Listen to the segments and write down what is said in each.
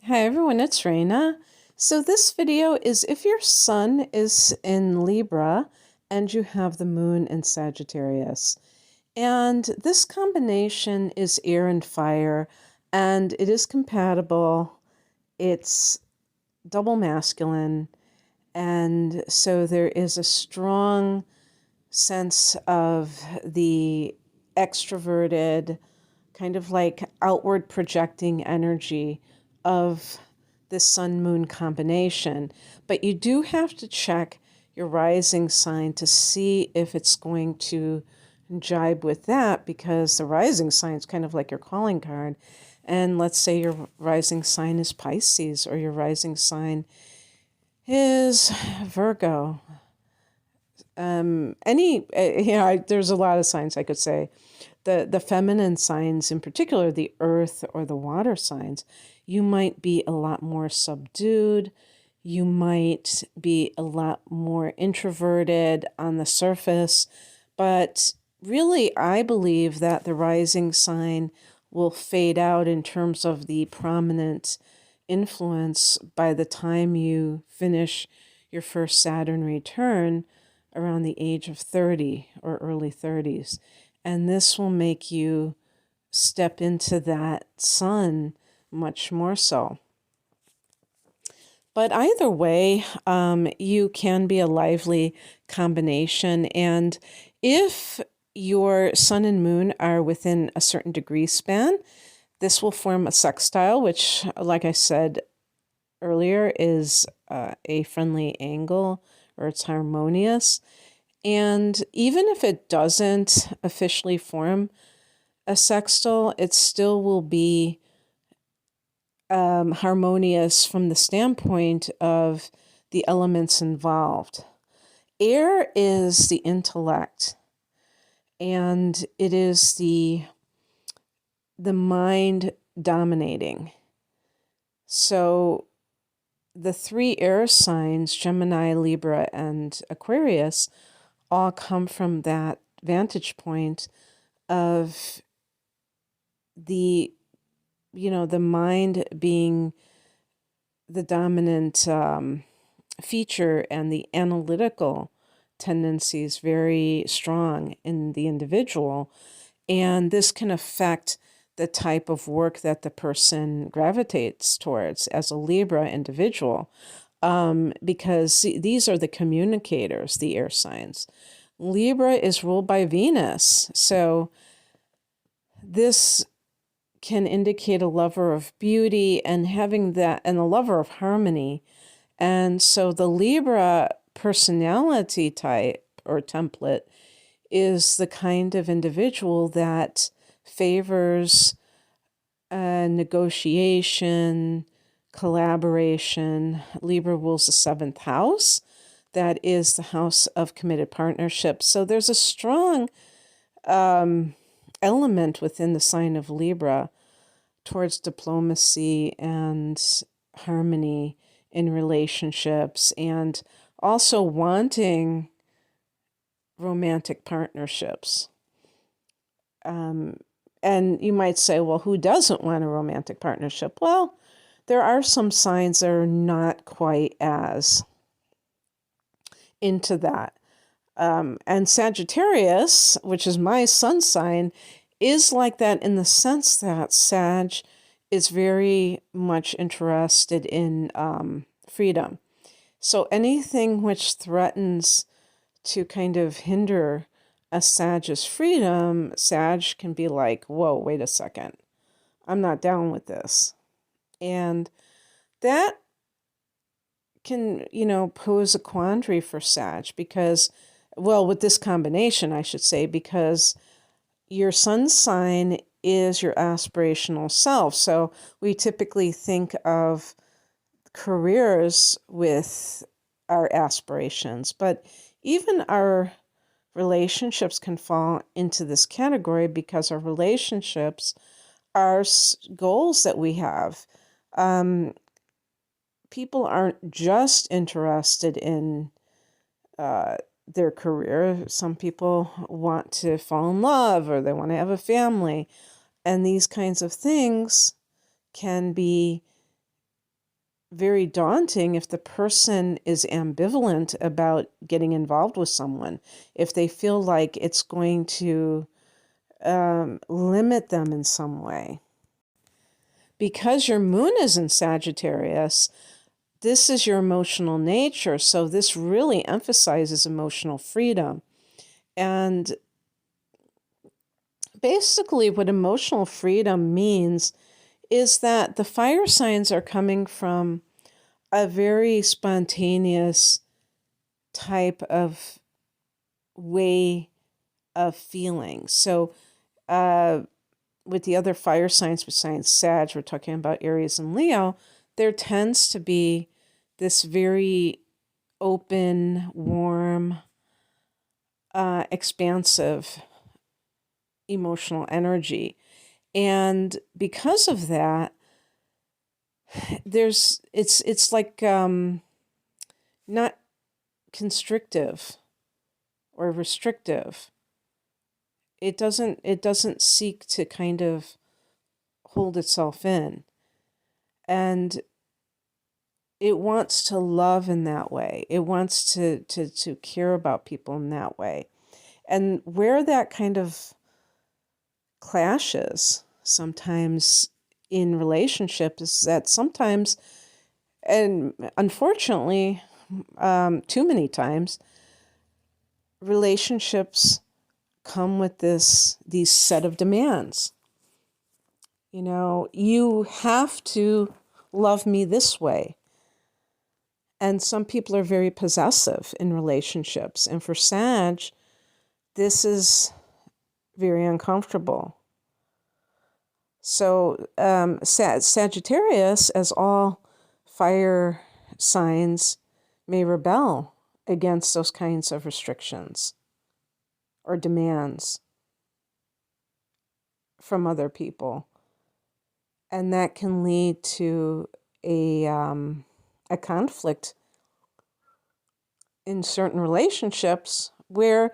Hi everyone, it's Raina. So this video is if your sun is in Libra and you have the moon in Sagittarius. And this combination is air and fire, and it is compatible. It's double masculine, and so there is a strong sense of the extroverted, kind of like outward projecting energy of this sun moon combination. But you do have to check your rising sign to see if it's going to jibe with that, because the rising sign is kind of like your calling card. And let's say your rising sign is Pisces or your rising sign is Virgo. There's a lot of signs I could say. The feminine signs, in particular, the earth or the water signs, you might be a lot more subdued. You might be a lot more introverted on the surface. But really, I believe that the rising sign will fade out in terms of the prominent influence by the time you finish your first Saturn return around the age of 30 or early 30s. And this will make you step into that sun much more so. But either way, you can be a lively combination. And if your sun and moon are within a certain degree span, this will form a sextile, which, like I said earlier, is a friendly angle, or it's harmonious. And even if it doesn't officially form a sextile, it still will be harmonious from the standpoint of the elements involved. Air is the intellect, and it is the mind dominating. So the three air signs, Gemini, Libra, and Aquarius, all come from that vantage point of the mind being the dominant feature, and the analytical tendencies very strong in the individual. And this can affect the type of work that the person gravitates towards as a Libra individual, because these are the communicators, the air signs. Libra is ruled by Venus, so this can indicate a lover of beauty and having that, and a lover of harmony. And so the Libra personality type or template is the kind of individual that favors negotiation, collaboration. Libra rules the seventh house. That is the house of committed partnerships. So there's a strong element within the sign of Libra towards diplomacy and harmony in relationships, and also wanting romantic partnerships. And you might say, well, who doesn't want a romantic partnership? Well, there are some signs that are not quite as into that. And Sagittarius, which is my sun sign, is like that in the sense that Sag is very much interested in freedom. So anything which threatens to kind of hinder a Sag's freedom, Sag can be like, whoa, wait a second. I'm not down with this. And that can, pose a quandary for Sag because, well, with this combination, I should say, because your sun sign is your aspirational self. So we typically think of careers with our aspirations, but even our relationships can fall into this category because our relationships are goals that we have. People aren't just interested in their career. Some people want to fall in love, or they want to have a family. And these kinds of things can be very daunting if the person is ambivalent about getting involved with someone, if they feel like it's going to limit them in some way. Because your moon is in Sagittarius, this is your emotional nature, so this really emphasizes emotional freedom. And basically what emotional freedom means is that the fire signs are coming from a very spontaneous type of way of feeling. So with the other fire signs besides Sag, we're talking about Aries and Leo, there tends to be this very open, warm, expansive emotional energy. And because of that, it's like not constrictive or restrictive. It doesn't seek to kind of hold itself in. And it wants to love in that way. It wants to care about people in that way. And where that kind of clashes sometimes in relationships is that sometimes, and unfortunately, too many times, relationships come with these set of demands. You know, you have to love me this way. And some people are very possessive in relationships. And for Sag, this is very uncomfortable. So Sagittarius, as all fire signs, may rebel against those kinds of restrictions or demands from other people. And that can lead to a conflict in certain relationships where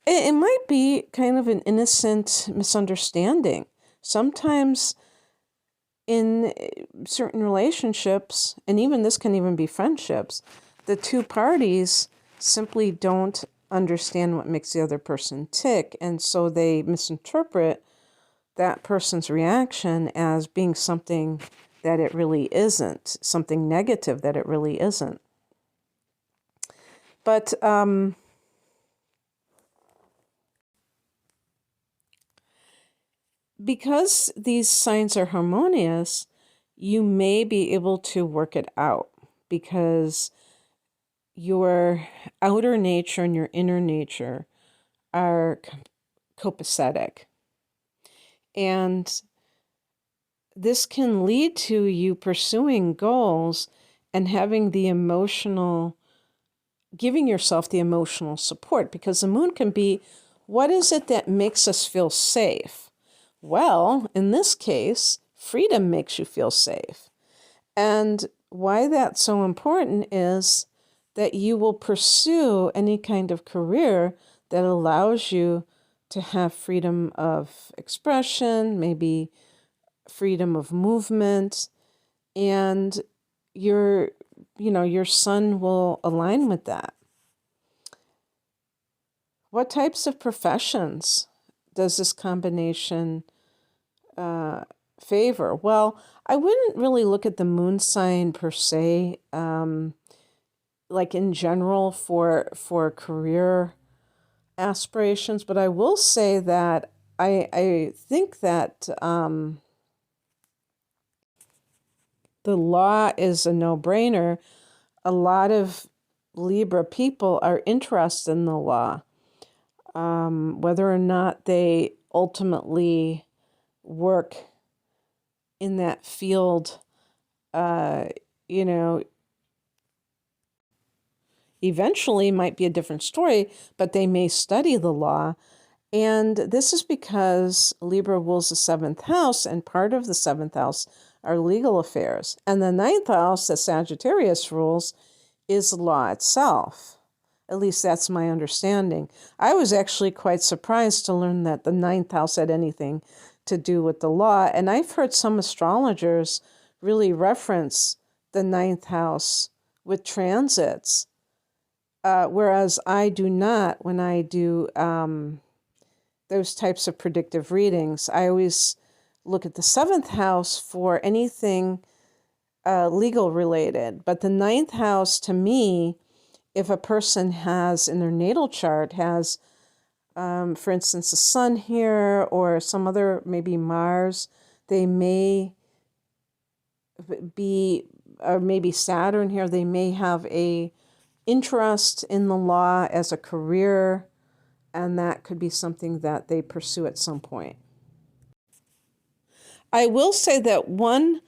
it might be kind of an innocent misunderstanding. Sometimes in certain relationships, and even this can even be friendships, the two parties simply don't understand what makes the other person tick, and so they misinterpret that person's reaction as being something that it really isn't, something negative that it really isn't. But because these signs are harmonious, you may be able to work it out because your outer nature and your inner nature are copacetic. And this can lead to you pursuing goals and having the emotional, giving yourself the emotional support, because the moon can be, what is it that makes us feel safe? Well, in this case, freedom makes you feel safe. And why that's so important is that you will pursue any kind of career that allows you to have freedom of expression, maybe freedom of movement, and your sun will align with that. What types of professions does this combination favor? Well, I wouldn't really look at the moon sign per se, like in general for career aspirations, but I will say that I think that the law is a no-brainer. A lot of Libra people are interested in the law. Whether or not they ultimately work in that field, eventually might be a different story, but they may study the law. And this is because Libra rules the seventh house, and part of the seventh house are legal affairs. And the ninth house that Sagittarius rules is law itself. At least that's my understanding. I was actually quite surprised to learn that the ninth house had anything to do with the law. And I've heard some astrologers really reference the ninth house with transits, whereas I do not when I do those types of predictive readings. I always look at the seventh house for anything legal related. But the ninth house, to me, if a person has in their natal chart has, for instance, the sun here or some other, maybe Mars, they may be, or maybe Saturn here, they may have a interest in the law as a career, and that could be something that they pursue at some point. I will say that one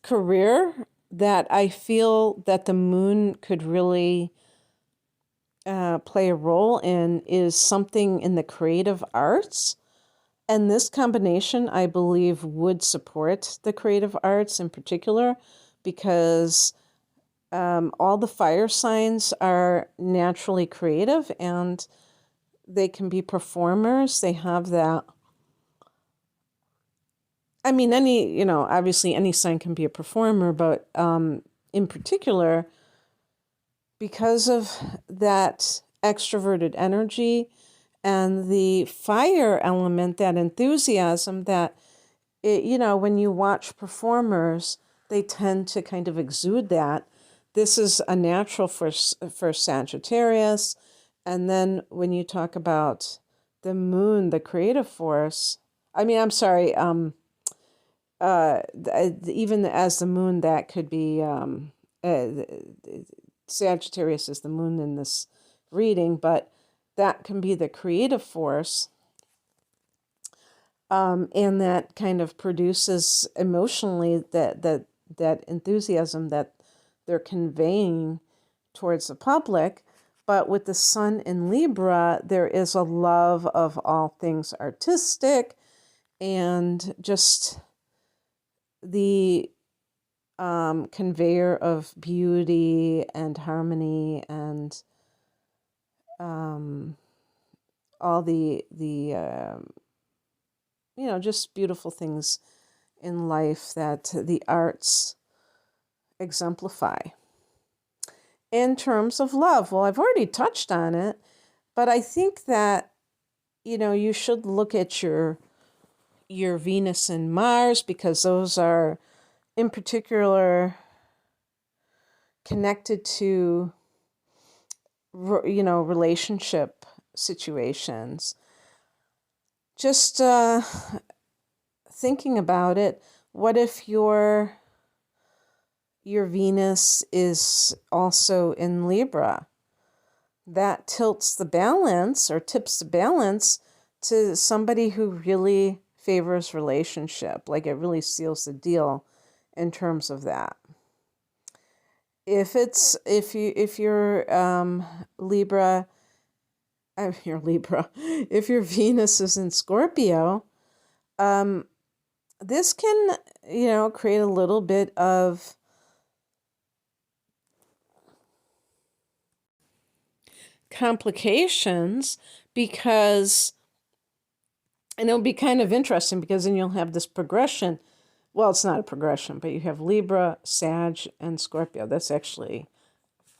career that I feel that the moon could really play a role in is something in the creative arts. And this combination, I believe, would support the creative arts in particular because all the fire signs are naturally creative and they can be performers. They have that. I mean, obviously any sign can be a performer, but in particular, because of that extroverted energy and the fire element, that enthusiasm that, when you watch performers, they tend to kind of exude that. This is a natural for Sagittarius. And then when you talk about the moon, the creative force, I'm sorry, even as the moon, that could be Sagittarius is the moon in this reading, but that can be the creative force, and that kind of produces emotionally that enthusiasm that they're conveying towards the public. But with the sun in Libra, there is a love of all things artistic and just the conveyor of beauty and harmony and all the just beautiful things in life that the arts exemplify. In terms of love, well, I've already touched on it, but I think that you should look at your Venus and Mars because those are in particular connected to relationship situations. Just thinking about it, what if your Venus is also in Libra? That tilts the balance or tips the balance to somebody who really favors relationship. Like it really seals the deal in terms of that. If you're Libra, if your Venus is in Scorpio, this can, create a little bit of complications because, and it'll be kind of interesting because then you'll have this progression. Well, it's not a progression, but you have Libra, Sag, and Scorpio. That's actually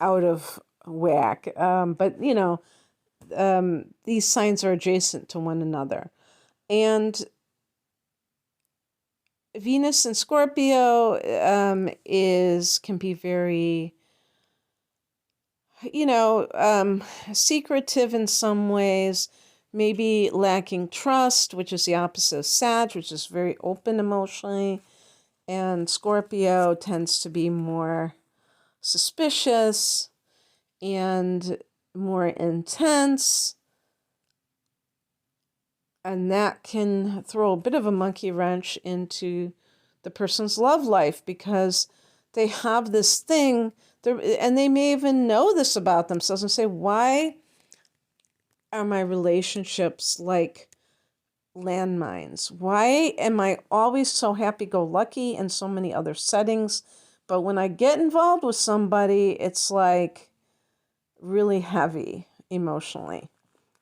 out of whack. But, these signs are adjacent to one another. And Venus in Scorpio can be very, secretive in some ways, maybe lacking trust, which is the opposite of Sag, which is very open emotionally. And Scorpio tends to be more suspicious and more intense. And that can throw a bit of a monkey wrench into the person's love life because they have this thing, and they may even know this about themselves and say, why are my relationships like landmines? Why am I always so happy-go-lucky in so many other settings, but when I get involved with somebody, it's like really heavy emotionally,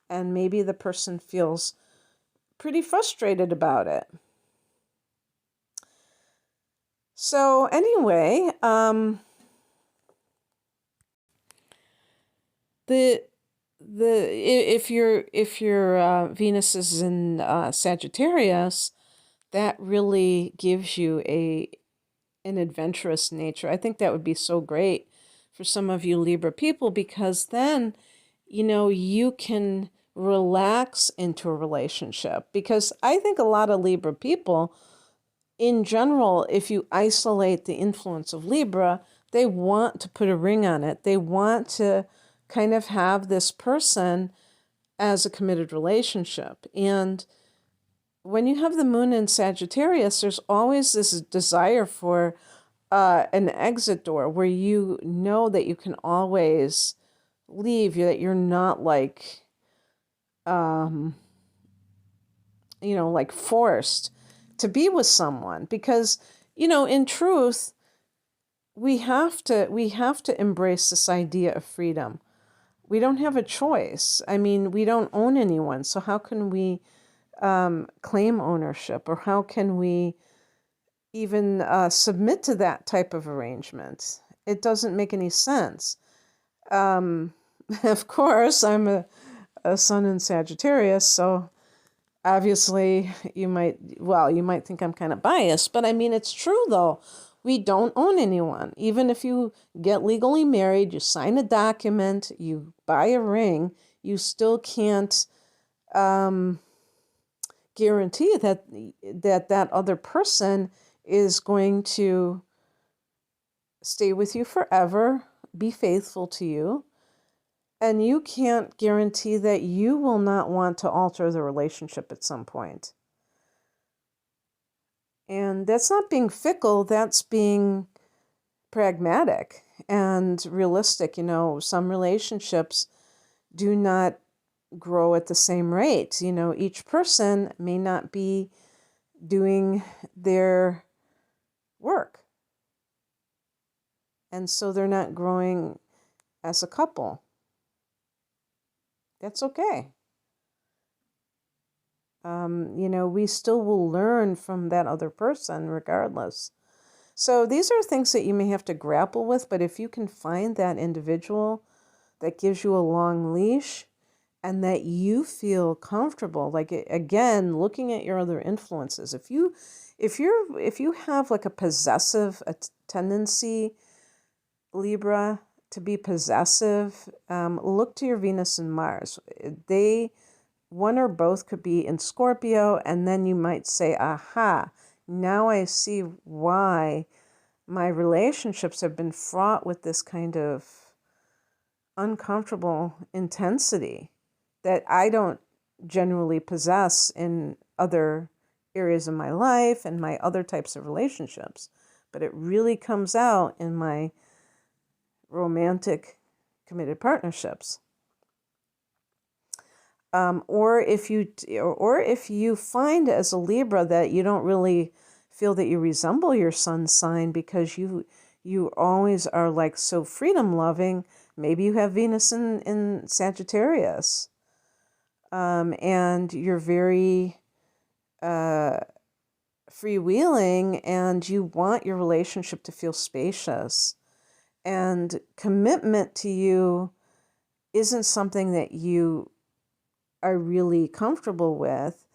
and maybe the person feels pretty frustrated about it. So anyway, the if your Venus is in Sagittarius, that really gives you an adventurous nature. I think that would be so great for some of you Libra people, because then, you can relax into a relationship. Because I think a lot of Libra people, in general, if you isolate the influence of Libra, they want to put a ring on it. They want to kind of have this person as a committed relationship. And when you have the moon in Sagittarius, there's always this desire for an exit door where you know that you can always leave, that you're not um, like forced to be with someone. Because, in truth, we have to embrace this idea of freedom. We don't have a choice. I mean, we don't own anyone. So how can we claim ownership, or how can we even submit to that type of arrangement? It doesn't make any sense. Of course, I'm a sun in Sagittarius, so obviously you might think I'm kind of biased, but I mean, it's true though. We don't own anyone. Even if you get legally married, you sign a document, you buy a ring, you still can't guarantee that other person is going to stay with you forever, be faithful to you. And you can't guarantee that you will not want to alter the relationship at some point. And that's not being fickle, that's being pragmatic and realistic. Some relationships do not grow at the same rate. Each person may not be doing their work. And so they're not growing as a couple. That's okay. We still will learn from that other person regardless. So these are things that you may have to grapple with, but if you can find that individual that gives you a long leash and that you feel comfortable, like, again, looking at your other influences, if you have like a possessive tendency, Libra, to be possessive, look to your Venus and Mars. One or both could be in Scorpio, and then you might say, aha, now I see why my relationships have been fraught with this kind of uncomfortable intensity that I don't generally possess in other areas of my life and my other types of relationships. But it really comes out in my romantic committed partnerships. Or if you find as a Libra that you don't really feel that you resemble your sun sign because you always are like so freedom loving, maybe you have Venus in Sagittarius, and you're very freewheeling, and you want your relationship to feel spacious, and commitment to you isn't something that you are really comfortable with,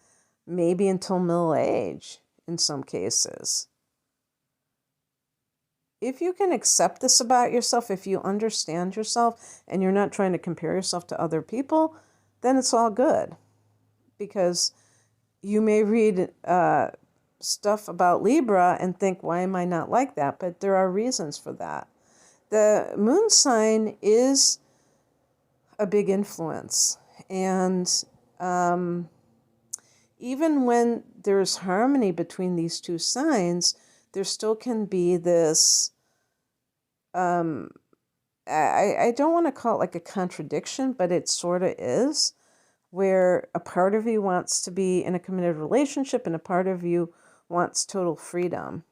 maybe until middle age in some cases. If you can accept this about yourself, if you understand yourself and you're not trying to compare yourself to other people, then it's all good. Because you may read stuff about Libra and think, why am I not like that? But there are reasons for that. The moon sign is a big influence. And even when there's harmony between these two signs, there still can be this, I don't want to call it like a contradiction, but it sort of is, where a part of you wants to be in a committed relationship and a part of you wants total freedom.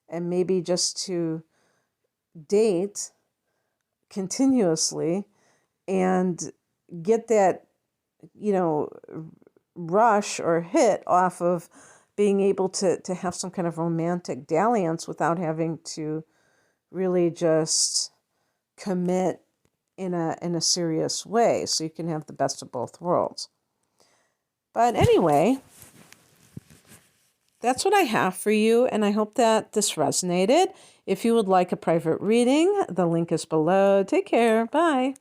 And maybe just to date continuously and get that, rush or hit off of being able to have some kind of romantic dalliance without having to really just commit in a serious way, so you can have the best of both worlds. But anyway, that's what I have for you, and I hope that this resonated. If you would like a private reading, the link is below. Take care. Bye.